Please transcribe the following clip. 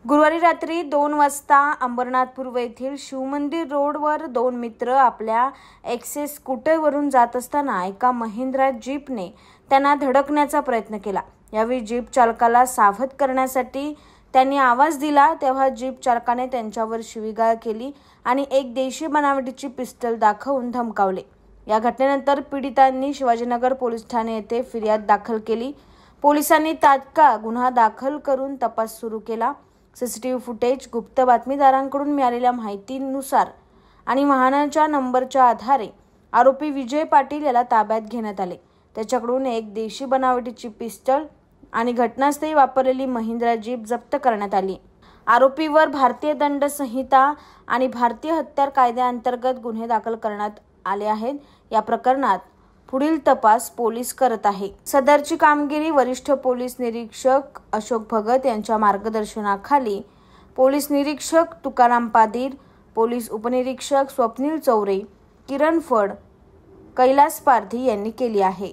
गुरुवारी रात्री 2 वाजता अंबरनाथपूर्व येथील शिवमंदिर रोडवर दोन मित्र आपल्या एक्सेस स्कूटरवरून जात असताना एका महिंद्रा जीपने त्यांना धडकण्याचा प्रयत्न केला। यावेळी जीप चालकाला सावध करण्यासाठी त्यांनी आवाज दिला तेव्हा जीप चालकाने त्यांच्यावर शिवीगाळ केली आणि एक देशी बनावटीची पिस्टल दाखवून धमकावले। या घटनेनंतर पीडितांनी शिवाजीनगर पोलीस ठाणे येथे फिर्याद दाखल केली। पोलिसांनी तात्काळ गुन्हा दाखल करून तपास सुरू केला। सीसीटीव्ही फुटेज, गुप्त बातमीदारांकडून मिळालेल्या माहितीनुसार आणि वाहनाच्या नंबरच्या आधारे आरोपी विजय पाटील याला ताब्यात घेण्यात आले। त्याच्याकडून एक देशी बनावटीची पिस्टल आणि घटनास्थळी वापरलेली महिंद्रा जीप जप्त करण्यात आली। आरोपीवर भारतीय दंड संहिता आणि भारतीय हत्यार कायद्याअंतर्गत गुन्हे दाखल करण्यात आले आहेत। या प्रकरणात पुढील तपास पोलीस करत आहे। सदरची कामगिरी वरिष्ठ पोलीस निरीक्षक अशोक भगत यांच्या मार्गदर्शनाखाली पोलीस निरीक्षक तुकाराम पादीर, पोलीस उपनिरीक्षक स्वप्नील चौरे, किरण फड, कैलास पारधी यांनी केली आहे।